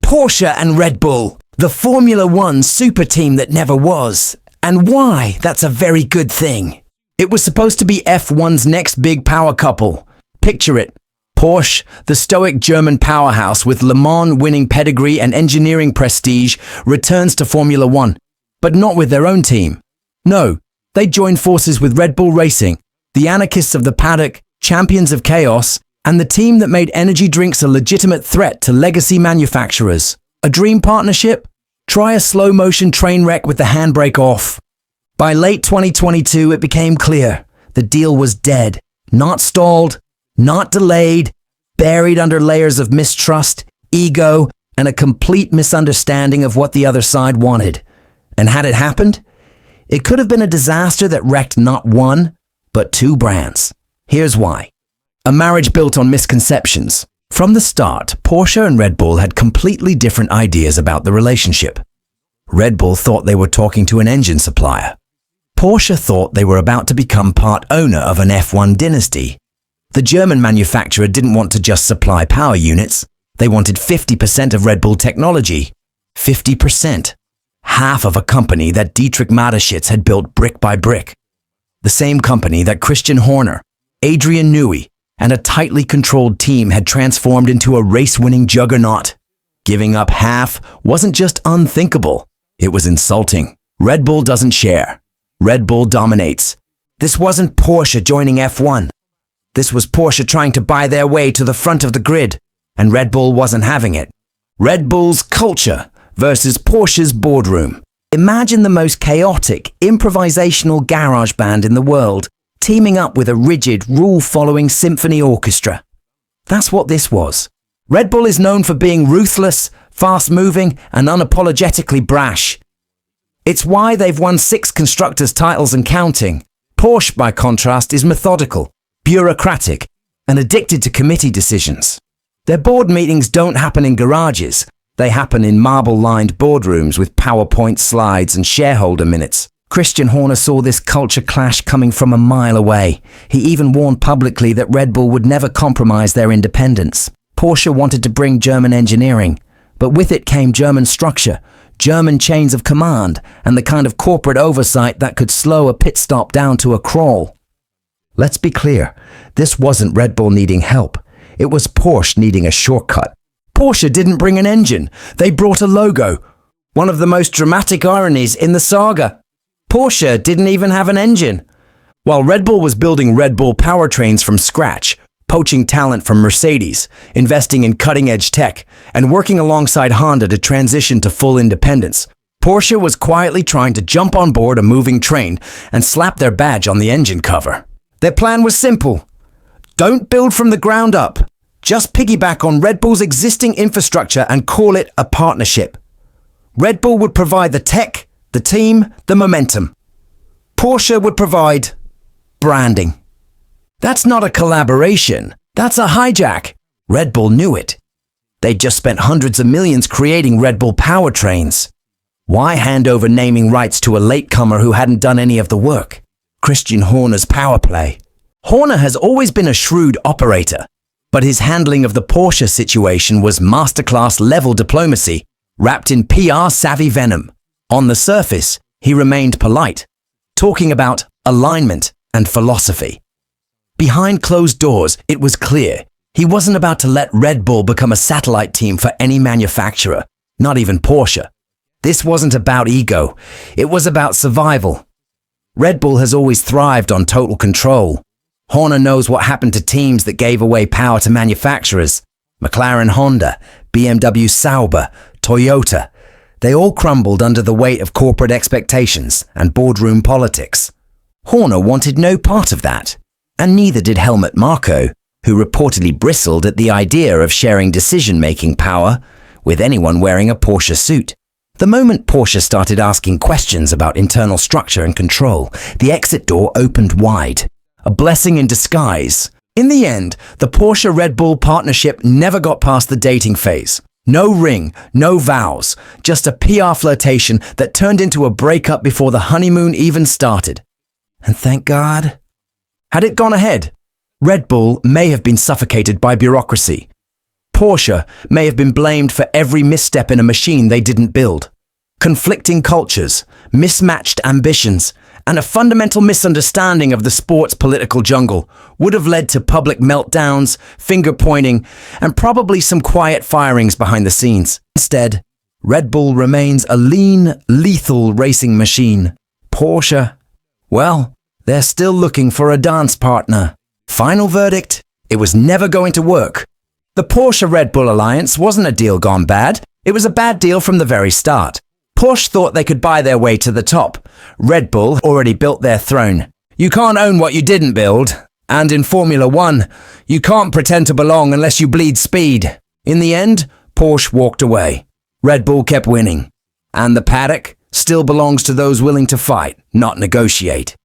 Porsche and Red Bull, the Formula One super team that never was. And why that's a very good thing. It was supposed to be F1's next big power couple. Picture it. Porsche, the stoic German powerhouse with Le Mans winning pedigree and engineering prestige, returns to Formula One, but not with their own team. No, they join forces with Red Bull Racing, the anarchists of the paddock, champions of chaos, and the team that made energy drinks a legitimate threat to legacy manufacturers. A dream partnership? Try a slow-motion train wreck with the handbrake off. By late 2022, it became clear the deal was dead, not stalled, not delayed, buried under layers of mistrust, ego, and a complete misunderstanding of what the other side wanted. And had it happened, it could have been a disaster that wrecked not one, but two brands. Here's why. A marriage built on misconceptions. From the start, Porsche and Red Bull had completely different ideas about the relationship. Red Bull thought they were talking to an engine supplier. Porsche thought they were about to become part owner of an F1 dynasty. The German manufacturer didn't want to just supply power units. They wanted 50% of Red Bull technology. 50%. Half of a company that Dietrich Mateschitz had built brick by brick. The same company that Christian Horner, Adrian Newey, and a tightly controlled team had transformed into a race-winning juggernaut. Giving up half wasn't just unthinkable, it was insulting. Red Bull doesn't share. Red Bull dominates. This wasn't Porsche joining F1. This was Porsche trying to buy their way to the front of the grid, and Red Bull wasn't having it. Red Bull's culture versus Porsche's boardroom. Imagine the most chaotic, improvisational garage band in the world, teaming up with a rigid, rule-following symphony orchestra. That's what this was. Red Bull is known for being ruthless, fast-moving, and unapologetically brash. It's why they've won 6 constructors' titles and counting. Porsche, by contrast, is methodical, bureaucratic, and addicted to committee decisions. Their board meetings don't happen in garages. They happen in marble-lined boardrooms with PowerPoint slides and shareholder minutes. Christian Horner saw this culture clash coming from a mile away. He even warned publicly that Red Bull would never compromise their independence. Porsche wanted to bring German engineering, but with it came German structure, German chains of command, and the kind of corporate oversight that could slow a pit stop down to a crawl. Let's be clear, this wasn't Red Bull needing help. It was Porsche needing a shortcut. Porsche didn't bring an engine. They brought a logo. One of the most dramatic ironies in the saga. Porsche didn't even have an engine. While Red Bull was building Red Bull powertrains from scratch, poaching talent from Mercedes, investing in cutting-edge tech, and working alongside Honda to transition to full independence, Porsche was quietly trying to jump on board a moving train and slap their badge on the engine cover. Their plan was simple. Don't build from the ground up. Just piggyback on Red Bull's existing infrastructure and call it a partnership. Red Bull would provide the tech, the team, the momentum. Porsche would provide branding. That's not a collaboration. That's a hijack. Red Bull knew it. They'd just spent hundreds of millions creating Red Bull powertrains. Why hand over naming rights to a latecomer who hadn't done any of the work? Christian Horner's power play. Horner has always been a shrewd operator, but his handling of the Porsche situation was masterclass level diplomacy, wrapped in PR-savvy venom. On the surface, he remained polite, talking about alignment and philosophy. Behind closed doors, it was clear he wasn't about to let Red Bull become a satellite team for any manufacturer, not even Porsche. This wasn't about ego, it was about survival. Red Bull has always thrived on total control. Horner knows what happened to teams that gave away power to manufacturers. McLaren Honda, BMW Sauber, Toyota. They all crumbled under the weight of corporate expectations and boardroom politics. Horner wanted no part of that, and neither did Helmut Marko, who reportedly bristled at the idea of sharing decision-making power with anyone wearing a Porsche suit. The moment Porsche started asking questions about internal structure and control, the exit door opened wide. A blessing in disguise. In the end, the Porsche-Red Bull partnership never got past the dating phase. No ring, no vows, just a PR flirtation that turned into a breakup before the honeymoon even started. And thank God. Had it gone ahead, Red Bull may have been suffocated by bureaucracy. Porsche may have been blamed for every misstep in a machine they didn't build. Conflicting cultures, mismatched ambitions, and a fundamental misunderstanding of the sport's political jungle would have led to public meltdowns, finger-pointing, and probably some quiet firings behind the scenes. Instead, Red Bull remains a lean, lethal racing machine. Porsche, well, they're still looking for a dance partner. Final verdict, it was never going to work. The Porsche-Red Bull alliance wasn't a deal gone bad. It was a bad deal from the very start. Porsche thought they could buy their way to the top. Red Bull already built their throne. You can't own what you didn't build. And in Formula One, you can't pretend to belong unless you bleed speed. In the end, Porsche walked away. Red Bull kept winning. And the paddock still belongs to those willing to fight, not negotiate.